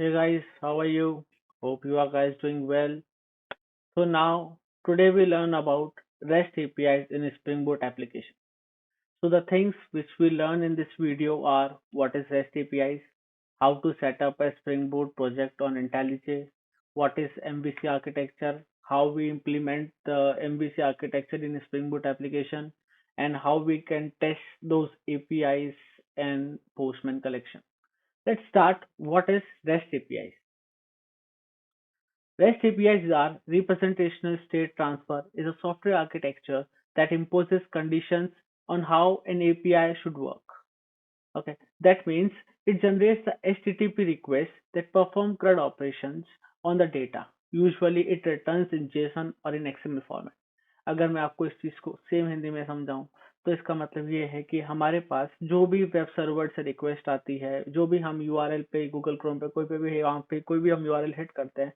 Hey guys, how are you? Hope you are guys doing well. So now, today we learn about REST APIs in Spring Boot application. So the things which we learn in this video are what is REST APIs, how to set up a Spring Boot project on IntelliJ, what is MVC architecture, how we implement the MVC architecture in Spring Boot application, and how we can test those APIs and Postman collection. Let's start. What is REST APIs? REST APIs are representational state transfer is a software architecture that imposes conditions on how an API should work. Okay, that means it generates the HTTP request that perform CRUD operations on the data. Usually it returns in JSON और in XML format. अगर मैं आपको इस चीज को same Hindi में समझाऊं तो इसका मतलब ये है कि हमारे पास जो भी वेब सर्वर से रिक्वेस्ट आती है, जो भी हम यूआरएल पे गूगल क्रोम पे कोई पे भी वहाँ पे कोई भी हम यूआरएल हिट करते हैं,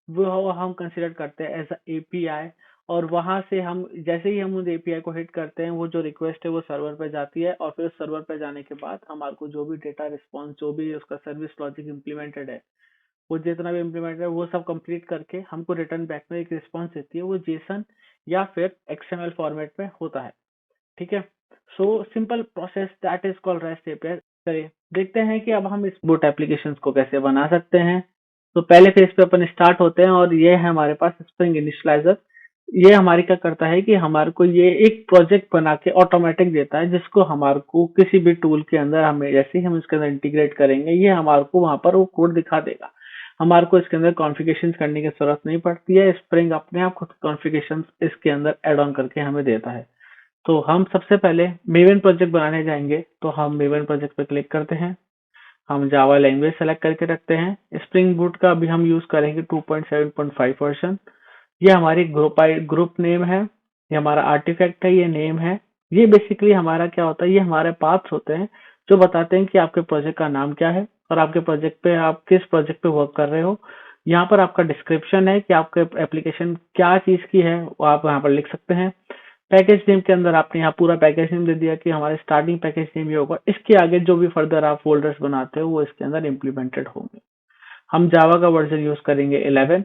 वो हम कंसिडर करते हैं एज अ एपीआई। और वहां से हम जैसे ही हम उस एपीआई को हिट करते हैं, वो जो रिक्वेस्ट है वो सर्वर पे जाती है, और फिर उस सर्वर पे जाने के बाद हमारे को जो भी डेटा रिस्पॉन्स, जो भी उसका सर्विस लॉजिक इम्प्लीमेंटेड है, वो जितना भी इम्प्लीमेंटेड है वो सब कंप्लीट करके हमको रिटर्न बैक में एक रिस्पॉन्स देती है। वो जेसन या फिर एक्सएमएल फॉर्मेट में होता है। ठीक है। So simple process that is called rest API. चलिए देखते हैं कि अब हम इस बोट एप्लीकेशंस को कैसे बना सकते हैं। तो पहले फेज पे अपन स्टार्ट होते हैं, और ये है हमारे पास स्प्रिंग इनिशियलाइजर। ये हमारी क्या करता है कि हमारे को ये एक प्रोजेक्ट बना के ऑटोमेटिक देता है, जिसको हमारे को किसी भी टूल के अंदर हमें जैसे ही हम इसके अंदर इंटीग्रेट करेंगे, ये हमारे को वहां पर वो कोड दिखा देगा। हमारे को इसके अंदर कॉन्फ़िगरेशन करने की जरूरत नहीं पड़ती है। स्प्रिंग अपने आप खुद कॉन्फ़िगरेशन इसके अंदर ऐड ऑन करके हमें देता है। तो हम सबसे पहले मेवन प्रोजेक्ट बनाने जाएंगे, तो हम मेवन प्रोजेक्ट पे क्लिक करते हैं। हम जावा लैंग्वेज सेलेक्ट करके रखते हैं। स्प्रिंग बूट का अभी हम यूज करेंगे 2.7.5 वर्जन। ये हमारी ग्रुप नेम है, ये हमारा आर्टिफैक्ट है, ये नेम है। ये बेसिकली हमारा क्या होता है, ये हमारे पाथ्स होते हैं जो बताते हैं कि आपके प्रोजेक्ट का नाम क्या है और आपके प्रोजेक्ट पे आप किस प्रोजेक्ट पे वर्क कर रहे हो। यहाँ पर आपका डिस्क्रिप्शन है कि आपके एप्लीकेशन क्या चीज की है, वो आप यहाँ पर लिख सकते हैं। पैकेज नेम के अंदर आपने यहाँ पूरा पैकेज नेम दे दिया कि हमारे स्टार्टिंग पैकेज नेम ये होगा। इसके आगे जो भी फर्दर आप फोल्डर्स बनाते हो वो इसके अंदर इम्प्लीमेंटेड होंगे। हम जावा का वर्जन यूज करेंगे 11।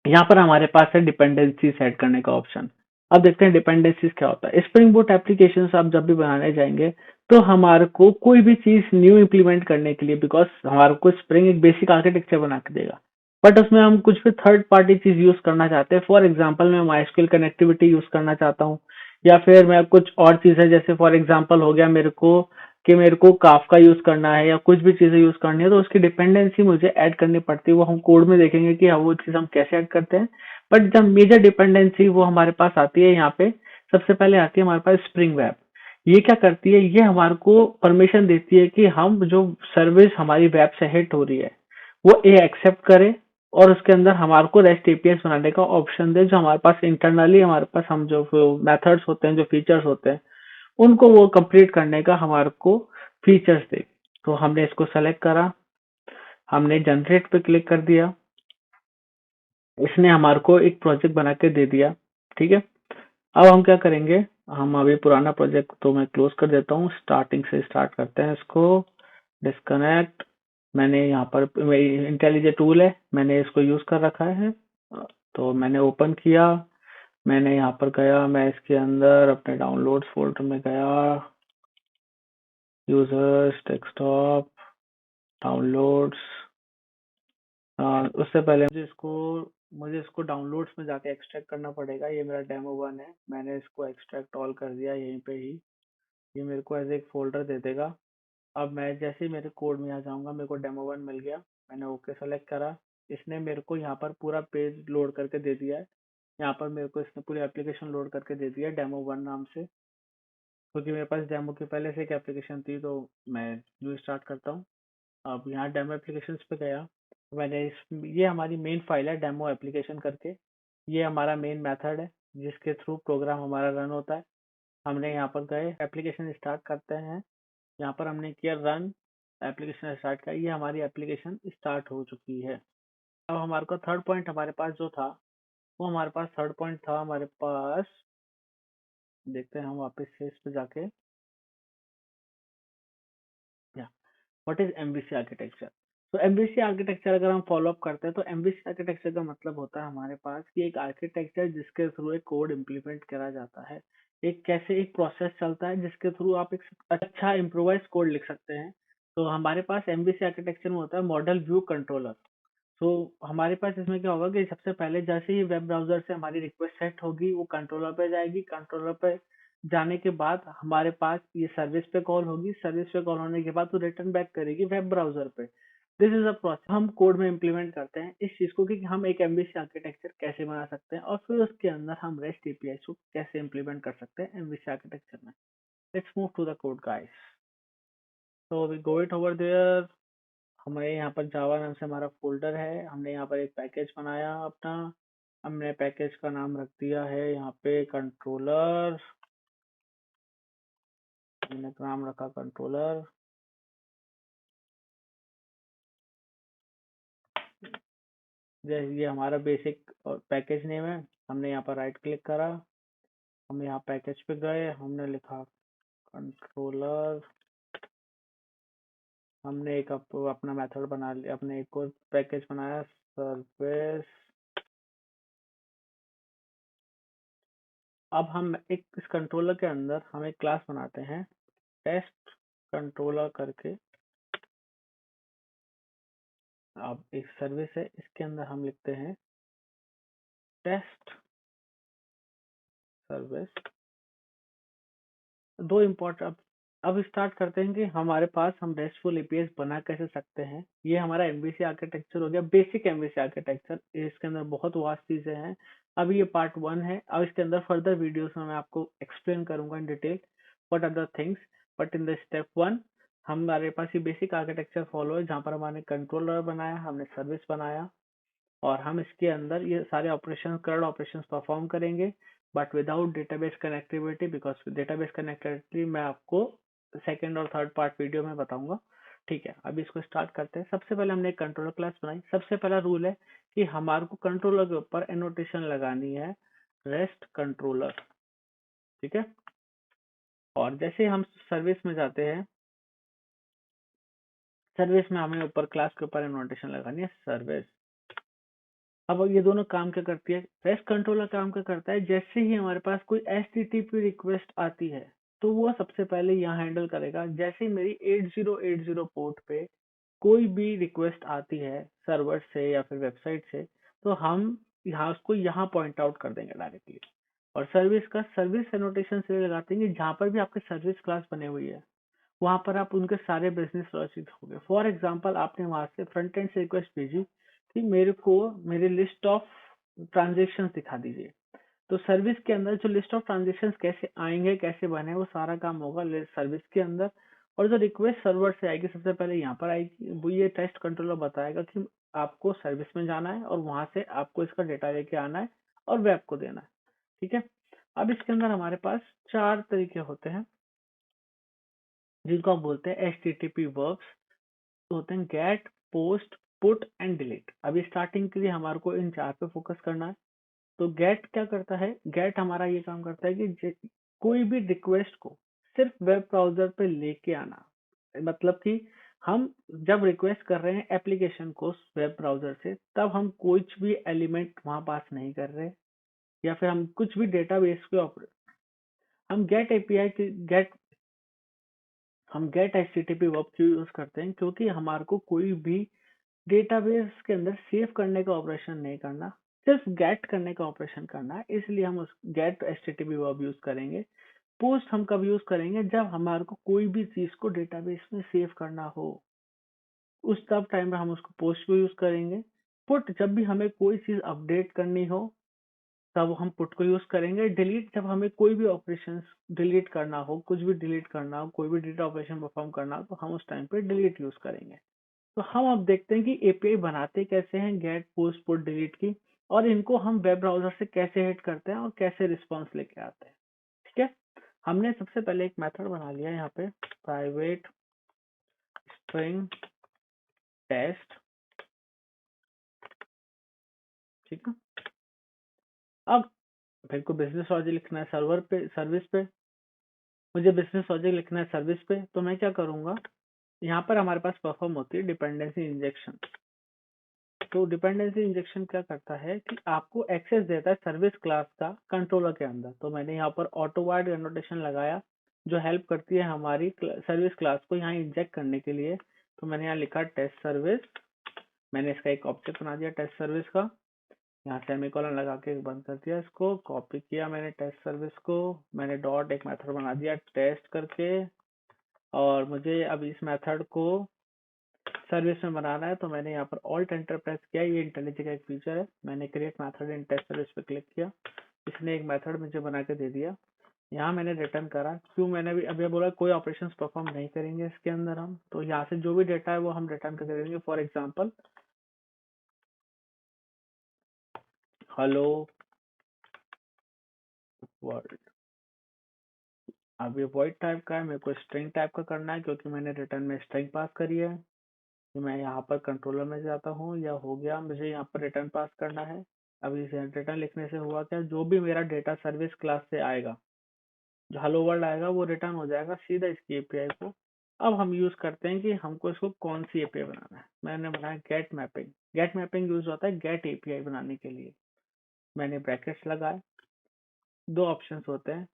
यहाँ पर हमारे पास है डिपेंडेंसी सेट करने का ऑप्शन। अब देखते हैं डिपेंडेंसीज क्या होता है। स्प्रिंग बूट एप्लीकेशन आप जब भी बनाने जाएंगे, तो हमारे को कोई भी चीज न्यू इम्प्लीमेंट करने के लिए, बिकॉज हमारे को स्प्रिंग एक बेसिक आर्किटेक्चर बना के देगा, बट उसमें हम कुछ भी थर्ड पार्टी चीज यूज करना चाहते हैं। फॉर एग्जाम्पल मैं माइस्क्यूएल कनेक्टिविटी यूज करना चाहता हूँ, या फिर मैं कुछ और चीज है, जैसे फॉर एग्जाम्पल हो गया मेरे को कि मेरे को काफका यूज करना है या कुछ भी चीजें यूज करनी है, तो उसकी डिपेंडेंसी मुझे ऐड करनी पड़ती है। वो हम कोड में देखेंगे कि हाँ वो चीज हम कैसे ऐड करते हैं। बट जब मेजर डिपेंडेंसी वो हमारे पास आती है, यहाँ पे सबसे पहले आती है हमारे पास स्प्रिंग वेब। ये क्या करती है, ये हमारे को परमिशन देती है कि हम जो सर्विस हमारी वेब से हिट हो रही है वो ए एक्सेप्ट करे, और उसके अंदर हमारे को रेस्ट एपीएस बनाने का ऑप्शन दे, जो हमारे पास इंटरनली हमारे पास हम जो मेथड्स होते हैं, जो फीचर्स होते हैं, उनको वो कंप्लीट करने का हमारे को फीचर्स दे। तो हमने इसको सेलेक्ट करा, हमने जनरेट पे क्लिक कर दिया, इसने हमारे को एक प्रोजेक्ट बना के दे दिया। ठीक है। अब हम क्या करेंगे, हम अभी पुराना प्रोजेक्ट तो मैं क्लोज कर देता हूँ, स्टार्टिंग से स्टार्ट करते हैं इसको। डिस्कनेक्ट। मैंने यहाँ पर इंटेलिजे टूल है, मैंने इसको यूज कर रखा है। तो मैंने ओपन किया, मैंने यहाँ पर गया, मैं इसके अंदर अपने डाउनलोड्स फोल्डर में गया, यूजर्स, डेस्कटॉप, डाउनलोड्स। उससे पहले मुझे इसको डाउनलोड्स में जाके एक्सट्रैक्ट करना पड़ेगा। ये मेरा डेमो 1 है, मैंने इसको एक्सट्रैक्ट ऑल कर दिया यहीं पे ही। ये मेरे को एज एक फोल्डर दे देगा। अब मैं जैसे ही मेरे कोड में आ जाऊंगा, मेरे को डेमो 1 मिल गया, मैंने ओके सेलेक्ट करा। इसने मेरे को यहाँ पर पूरा पेज लोड करके दे दिया है। यहाँ पर मेरे को इसने पूरी एप्लीकेशन लोड करके दे दिया है डेमो 1 नाम से, क्योंकि मेरे पास डेमो की पहले से एक एप्लीकेशन थी, तो मैं न्यू स्टार्ट करता हूँ। अब यहाँ डेमो एप्लीकेशन पे गया, मैंने ये हमारी मेन फाइल है डेमो एप्लीकेशन करके। ये हमारा मेन मेथड है जिसके थ्रू प्रोग्राम हमारा रन होता है। हमने यहाँ पर गए, एप्लीकेशन स्टार्ट करते हैं। यहाँ पर हमने किया रन, एप्लीकेशन स्टार्ट किया, ये हमारी एप्लीकेशन स्टार्ट हो चुकी है। अब हमारे को थर्ड पॉइंट हमारे पास जो था, वो हमारे पास थर्ड पॉइंट था हमारे पास। देखते हैं हम वापस से इस पे जाके, या व्हाट इज एमवीसी आर्किटेक्चर। तो एमवीसी आर्किटेक्चर अगर हम फॉलो अप करते हैं तो एमवीसी आर्किटेक्चर का मतलब होता है हमारे पास कि एक आर्किटेक्चर जिसके थ्रू एक कोड इम्प्लीमेंट करा जाता है, एक कैसे एक प्रोसेस चलता है जिसके थ्रू आप एक अच्छा इम्प्रोवाइज कोड लिख सकते हैं। तो हमारे पास एमवीसी आर्किटेक्चर में होता है मॉडल व्यू कंट्रोलर। तो हमारे पास इसमें क्या होगा कि सबसे पहले जैसे ही वेब ब्राउजर से हमारी रिक्वेस्ट सेट होगी वो कंट्रोलर पे जाएगी, कंट्रोलर पे जाने के बाद हमारे पास ये सर्विस पे कॉल होगी, सर्विस पे कॉल होने के बाद वो रिटर्न बैक करेगी वेब ब्राउजर पे। दिस इज अ प्रोसेस हम कोड में इम्प्लीमेंट करते हैं इस चीज को कि हम एक एमवीसी आर्किटेक्चर कैसे बना सकते हैं और फिर उसके अंदर हम रेस्ट एपीआई को कैसे इम्प्लीमेंट कर सकते हैं एमवीसी आर्किटेक्चर में। Let's move to the code guys. तो we go it over there. हमारे यहाँ पर जावा नाम से हमारा फोल्डर है, हमने यहाँ पर एक पैकेज बनाया अपना। हमने पैकेज का नाम रख दिया है यहाँ पे कंट्रोलर। हमने नाम रखा कंट्रोलर। जैसे ये हमारा बेसिक पैकेज नेम है। हमने यहाँ पर राइट क्लिक करा, हम यहाँ पैकेज पे गए, हमने लिखा कंट्रोलर। हमने एक अपना मेथड बना लिया, अपने एक और पैकेज बनाया सर्विस। अब हम एक इस कंट्रोलर के अंदर हम एक क्लास बनाते हैं टेस्ट कंट्रोलर करके। अब एक सर्विस है, इसके अंदर हम लिखते हैं टेस्ट सर्विस। दो इम्पोर्टेंट अब स्टार्ट करते हैं कि हमारे पास हम रेस्टफुल एपीआई बना कैसे सकते हैं। ये हमारा एमवीसी आर्किटेक्चर हो गया, बेसिक एमवीसी आर्किटेक्चर। इसके अंदर बहुत वास्ट चीजें हैं। अभी ये पार्ट 1 है, अब इसके अंदर फर्दर वीडियोस में मैं आपको एक्सप्लेन करूंगा in detail what are the things. But in the step 1 हमारे पास ये बेसिक आर्किटेक्चर फॉलो है, जहाँ पर हमने कंट्रोलर बनाया, हमने सर्विस बनाया और हम इसके अंदर ये सारे ऑपरेशन कर्ड ऑपरेशन परफॉर्म करेंगे but without database connectivity, because database connectivity मैं आपको सेकंड और थर्ड पार्ट वीडियो में बताऊंगा। ठीक है, अभी इसको स्टार्ट करते हैं। सबसे पहले हमने एक कंट्रोलर क्लास बनाई। सबसे पहला रूल है कि हमारे को कंट्रोलर के ऊपर एनोटेशन लगानी है रेस्ट कंट्रोलर। ठीक है, और जैसे हम सर्विस में जाते हैं, सर्विस में हमें ऊपर क्लास के ऊपर एनोटेशन लगानी है सर्विस। अब ये दोनों काम क्या करती है, रेस्ट कंट्रोलर काम क्या करता है, जैसे ही हमारे पास कोई एचटीटीपी रिक्वेस्ट आती है तो वो सबसे पहले यहाँ हैंडल करेगा। जैसे ही मेरी 8080 पोर्ट पे कोई भी रिक्वेस्ट आती है सर्वर से या फिर वेबसाइट से, तो हम यहाँ उसको यहाँ पॉइंट आउट कर देंगे डायरेक्टली। और सर्विस का सर्विस एनोटेशन से लगाते हैं जहाँ पर भी आपके सर्विस क्लास बने हुई है वहां पर आप उनके सारे बिजनेस लॉजिक हो गए। फॉर एग्जांपल आपने वहां से फ्रंट एंड से रिक्वेस्ट भेजी कि मेरे को मेरी लिस्ट ऑफ ट्रांजेक्शन दिखा दीजिए। तो सर्विस के अंदर जो लिस्ट ऑफ ट्रांजेक्शन कैसे आएंगे कैसे बने वो सारा काम होगा सर्विस के अंदर। और जो रिक्वेस्ट सर्वर से आएगी सबसे पहले यहाँ पर आएगी, वो ये टेस्ट कंट्रोलर बताएगा कि आपको सर्विस में जाना है और वहां से आपको इसका डेटा लेके आना है और वेब को देना है। ठीक है, अब इसके अंदर हमारे पास 4 तरीके होते हैं जिनको आप बोलते हैं HTTP वर्ब्स। होते हैं get, post, put and delete. अभी स्टार्टिंग के लिए हमारे को इन 4 पे फोकस करना है। तो गेट क्या करता है, गेट हमारा ये काम करता है कि कोई भी रिक्वेस्ट को सिर्फ वेब ब्राउजर पे लेके आना। मतलब कि हम जब रिक्वेस्ट कर रहे हैं एप्लीकेशन को वेब ब्राउजर से, तब हम कुछ भी एलिमेंट वहां पास नहीं कर रहे या फिर हम कुछ भी डेटाबेस पे ऑपरेट। हम गेट एपीआई की गेट हम गेट एचटीटीपी वर्ब क्यों यूज करते हैं, क्योंकि हमारे को कोई भी डेटाबेस के अंदर सेव करने का ऑपरेशन नहीं करना, सिर्फ गेट करने का ऑपरेशन करना है। इसलिए हम उस गेट एचटीटीपी वर्ब यूज करेंगे। पोस्ट हम कब यूज करेंगे, जब हमारे को कोई भी चीज को डेटाबेस में सेव करना हो, उस तब टाइम में हम उसको पोस्ट को यूज करेंगे। पुट जब भी हमें कोई चीज अपडेट करनी हो तब हम पुट को यूज करेंगे। डिलीट जब हमें कोई भी ऑपरेशन डिलीट करना हो, कुछ भी डिलीट करना हो, कोई भी डेटा ऑपरेशन परफॉर्म करना हो तो हम उस टाइम पे डिलीट यूज करेंगे। तो हम अब देखते हैं कि एपीआई बनाते कैसे हैं गेट, पोस्ट, पुट, डिलीट की, और इनको हम वेब ब्राउजर से कैसे हिट करते हैं और कैसे रिस्पॉन्स लेके आते हैं। ठीक है, हमने सबसे पहले एक मेथड बना लिया यहाँ पे प्राइवेट स्ट्रिंग टेस्ट। ठीक है, अब मेरे को बिजनेस लॉजिक लिखना है सर्वर पे सर्विस पे, मुझे बिजनेस लॉजिक लिखना है सर्विस पे। तो मैं क्या करूंगा, यहाँ पर हमारे पास परफॉर्म होती है डिपेंडेंसी इंजेक्शन। तो डिपेंडेंसी इंजेक्शन क्या करता है कि आपको एक्सेस देता है सर्विस क्लास का कंट्रोलर के अंदर। तो मैंने यहाँ पर ऑटो वाइड एनोटेशन लगाया जो हेल्प करती है हमारी सर्विस क्लास को यहाँ इंजेक्ट करने के लिए। तो मैंने यहाँ लिखा टेस्ट सर्विस, मैंने इसका एक ऑब्जेक्ट बना दिया टेस्ट सर्विस का, यहाँ सेमीकोलन लगा के बंद कर दिया, इसको कॉपी किया मैंने टेस्ट सर्विस को, मैंने डॉट एक मेथड बना दिया टेस्ट करके, और मुझे अब इस मेथड को सर्विस में बनाना है। तो मैंने यहाँ पर ऑल्ट एंटर प्रेस किया, ये इंटेलिजेंट का एक फीचर है। मैंने create method in test service पे क्लिक किया, इसने एक मेथड मुझे बना के दे दिया। यहाँ मैंने रिटर्न करा, क्यों मैंने अभी बोला कोई ऑपरेशंस परफॉर्म नहीं करेंगे इसके अंदर हम, तो यहाँ से जो भी डेटा है वो हम रिटर्न करके देंगे। For example hello world. अब ये वॉइड टाइप का है, मेरे को स्ट्रिंग टाइप का करना है क्योंकि मैंने रिटर्न में स्ट्रिंग पास करी है। तो मैं यहाँ पर कंट्रोलर में जाता हूँ, या हो गया, मुझे यहाँ पर रिटर्न पास करना है। अब इस रिटर्न लिखने से हुआ क्या, जो भी मेरा डेटा सर्विस क्लास से आएगा, जो हेलो वर्ल्ड आएगा वो रिटर्न हो जाएगा सीधा इसकी एपीआई को। अब हम यूज करते हैं कि हमको इसको कौन सी एपीआई बनाना है। मैंने बनाया get mapping. Get mapping use होता है गेट एपीआई बनाने के लिए। मैंने ब्रैकेट्स लगाए, दो ऑप्शंस होते हैं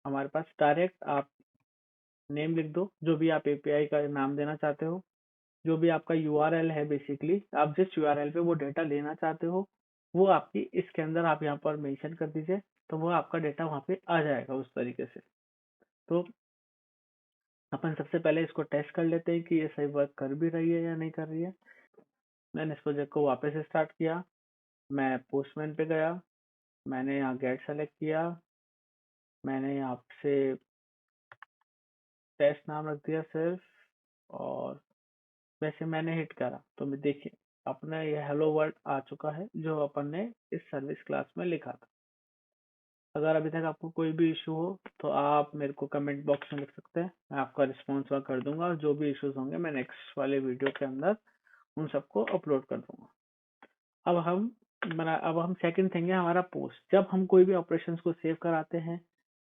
हमारे पास, डायरेक्ट आप नेम लिख दो, जो भी आप एपीआई का नाम देना चाहते हो, जो भी आपका यूआरएल है, बेसिकली आप जिस यूआरएल पे वो डेटा लेना चाहते हो वो आपकी इसके अंदर आप यहाँ पर मेंशन कर दीजिए, तो वो आपका डेटा वहाँ पे आ जाएगा उस तरीके से। तो अपन सबसे पहले इसको टेस्ट कर लेते हैं कि ये सही वर्क कर भी रही है या नहीं कर रही है। मैंने इस प्रोजेक्ट को वापस स्टार्ट किया, मैं पोस्टमैन पे गया, मैंने यहाँ गेट सेलेक्ट किया, मैंने यहाँ से टेस्ट नाम रख दिया सिर्फ, और वैसे मैंने हिट करा तो मैं देखिए अपना ये हेलो वर्ल्ड आ चुका है जो अपन ने इस सर्विस क्लास में लिखा था। अगर अभी तक आपको कोई भी इशू हो तो आप मेरे को कमेंट बॉक्स में लिख सकते हैं, मैं आपका रिस्पॉन्स वहाँ कर दूंगा, और जो भी इश्यूज होंगे मैं नेक्स्ट वाले वीडियो के अंदर उन सबको अपलोड कर दूंगा। अब हम सेकंड थिंग है हमारा पोस्ट। जब हम कोई भी ऑपरेशंस को सेव कराते हैं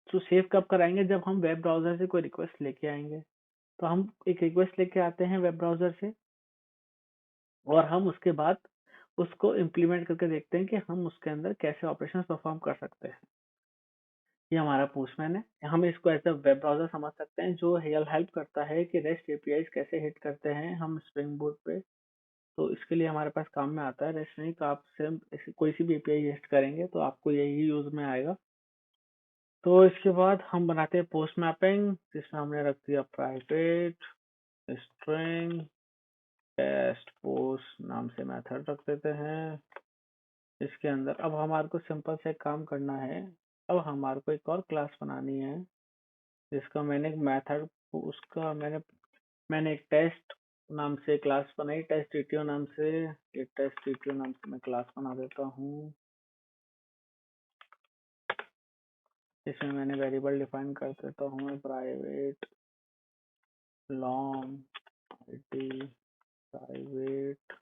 तो सेव कब कराएंगे, जब हम वेब ब्राउजर से कोई रिक्वेस्ट लेके आएंगे। तो हम एक रिक्वेस्ट लेके आते हैं वेब ब्राउजर से, और हम उसके बाद उसको इम्प्लीमेंट करके देखते हैं कि हम उसके अंदर कैसे ऑपरेशन परफॉर्म कर सकते हैं। ये हमारा पोस्टमैन है, हम इसको एज अ वेब ब्राउजर समझ सकते हैं जो हेल्प करता है कि रेस्ट एपीआई कैसे हिट करते हैं हम स्प्रिंग बोर्ड पे। तो इसके लिए हमारे पास काम में आता है रेस्ट। नहीं तो आप सिर्फ कोई सी भी एपीआई हिट करेंगे तो आपको यही यूज में आएगा। तो इसके बाद हम बनाते हैं पोस्ट मैपिंग, जिसमें हमने रख दिया प्राइवेट स्ट्रिंग टेस्ट पोस्ट नाम से मेथड रख देते हैं इसके अंदर। अब हमारे को सिंपल से काम करना है, अब हमारे को एक और क्लास बनानी है जिसका मैंने एक मेथड, उसका मैंने एक टेस्ट नाम से क्लास बनाई, टेस्ट टीटीओ नाम से। ये टेस्ट टीटीओ नाम से मैं क्लास बना देता हूँ, इसमें मैंने वेरिएबल डिफाइन कर देता हूँ private long ID private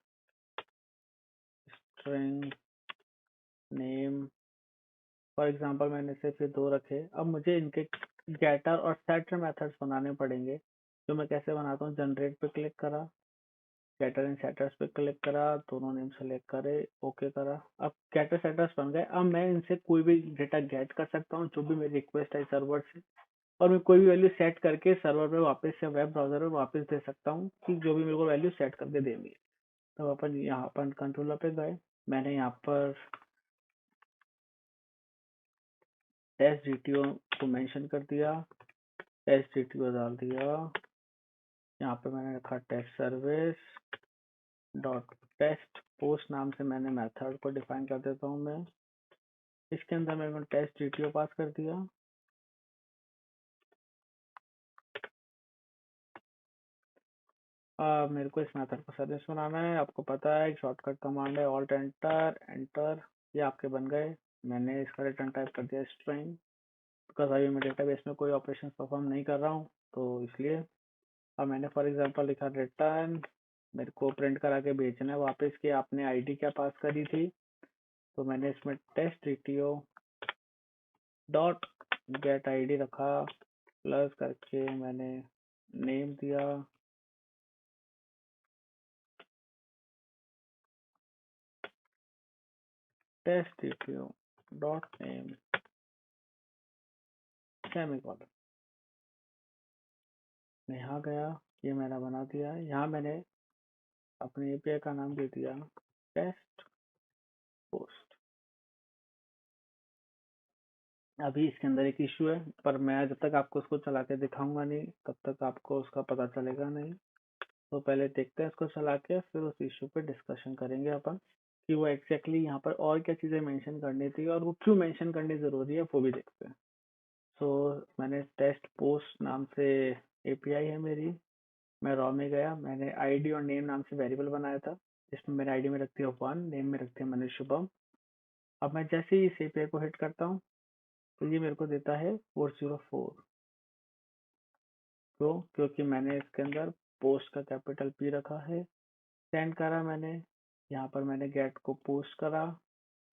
string name. For example मैंने सिर्फ ये दो रखे। अब मुझे इनके गेटर और सेटर मेथड्स बनाने पड़ेंगे, जो मैं कैसे बनाता हूँ, जनरेट पे क्लिक करा, गेटर एंड सेटर्स पे क्लिक करा, दोनों नेम सेलेक्ट करे, ओके करा। अब गेटर सेटर्स बन गए। अब मैं इनसे कोई भी डेटा गेट कर सकता हूँ जो भी मेरी रिक्वेस्ट है सर्वर से, और मैं कोई भी वैल्यू सेट करके सर्वर पे वापस या वेब ब्राउजर पे वापस दे सकता हूँ कि जो भी मेरे को वैल्यू सेट करके देंगे। तो अपन यहाँ पर कंट्रोलर पे गए, मैंने यहाँ पर टेस्ट जीटीओ को मेंशन कर दिया, टेस्ट जीटीओ डाल दिया, यहाँ पे मैंने रखा test service dot test post नाम से मैंने मेथड को डिफाइन कर देता हूँ मैं। इसके अंदर मैंने टेस्ट जीटीओ पास कर दिया। मेरे को इस मेथड को सर्विस बनाना है, आपको पता है एक शॉर्टकट कमांड है ऑल्ट एंटर एंटर, ये आपके बन गए। मैंने इसका रिटर्न टाइप कर दिया स्ट्रिंग, बिकॉज अभी मैं डेटाबेस में कोई ऑपरेशन परफॉर्म नहीं कर रहा हूँ तो इसलिए। अब मैंने फॉर एग्जांपल लिखा रिटर्न, मेरे को प्रिंट करा के भेजना है वापस कि आपने आईडी क्या पास करी थी। तो मैंने इसमें test DTO dot get ID रखा, प्लस करके मैंने नेम दिया, test API dot name semicolon. मैं यहाँ गया, ये मैंने बना दिया। यहाँ मैंने अपने API का नाम दे दिया टेस्ट पोस्ट। अभी इसके अंदर एक इशू है, पर मैं जब तक आपको उसको चला के दिखाऊंगा नहीं तब तक आपको उसका पता चलेगा नहीं। तो पहले देखते हैं इसको चला के, फिर उस इशू पे डिस्कशन करेंगे अपन कि वो एग्जैक्टली यहाँ पर और क्या चीज़ें मेंशन करनी थी और वो क्यों मेंशन करनी ज़रूरी है, वो भी देखते हैं। सो मैंने टेस्ट पोस्ट नाम से API है मेरी। मैं रॉ में गया, मैंने आईडी और नेम नाम से वेरिएबल बनाया था, जिसमें मैंने आईडी में रखती है 1, नेम में रखती है मनीष शुभम। अब मैं जैसे ही इस API को हिट करता हूँ तो ये मेरे को देता है 404। क्यों? क्योंकि मैंने इसके अंदर पोस्ट का कैपिटल P रखा है। सेंड करा मैंने, यहाँ पर मैंने गेट को पोस्ट करा।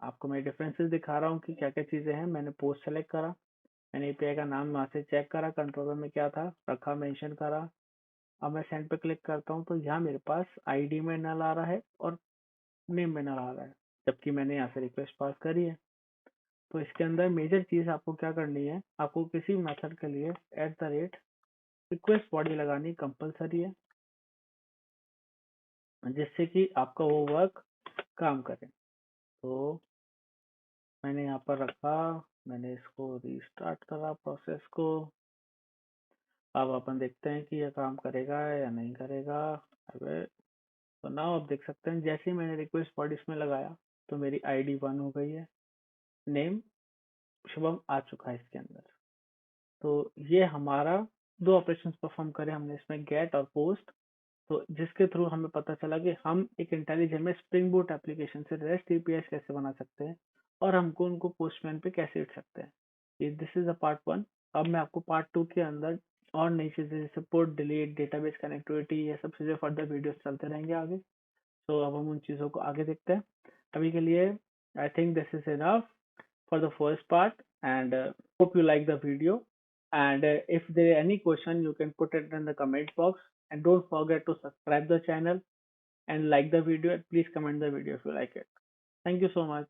आपको मैं डिफरेंसेस दिखा रहा हूँ कि क्या क्या चीज़ें हैं। मैंने पोस्ट सेलेक्ट करा, मैंने API का नाम वहाँ से चेक करा, कंट्रोलर में क्या था रखा, मेंशन करा। अब मैं सेंड पे क्लिक करता हूँ तो यहाँ मेरे पास आईडी में नल आ रहा है और नेम में नल आ रहा है, जबकि मैंने यहाँ से रिक्वेस्ट पास करी है। तो इसके अंदर मेजर चीज़ आपको क्या करनी है, आपको किसी मेथड के लिए रिक्वेस्ट बॉडी लगानी कंपलसरी है, जिससे कि आपका वो वर्क काम करे। तो मैंने यहाँ पर रखा, मैंने इसको रीस्टार्ट करा प्रोसेस को। अब अपन देखते हैं कि यह काम करेगा या नहीं करेगा। अबे तो नाउ आप देख सकते हैं, जैसे ही मैंने रिक्वेस्ट बॉडी इसमें लगाया तो मेरी आईडी 1 हो गई है, नेम शुभम आ चुका है इसके अंदर। तो ये हमारा दो ऑपरेशंस परफॉर्म करे हमने इसमें, गेट और पोस्ट। तो जिसके थ्रू हमें पता चला कि हम एक इंटेलिजेंट में स्प्रिंग बूट एप्लीकेशन से रेस्ट एपीआई कैसे बना सकते हैं और हमको उनको पोस्टमैन पे कैसे लिख सकते हैं। This is a part 1। अब मैं आपको पार्ट 2 के अंदर और नई चीजें जैसे पुट, डिलीट, डेटाबेस कनेक्टिविटी, ये सब चीजें फर्दर वीडियोस चलते रहेंगे आगे। तो अब हम उन चीज़ों को आगे देखते हैं। अभी के लिए I think this is enough for the first part, and hope you like the video, and if there are any question you can put it in the comment box, and don't forget to subscribe the channel and like the video, and please comment the video if you like it. Thank you so much.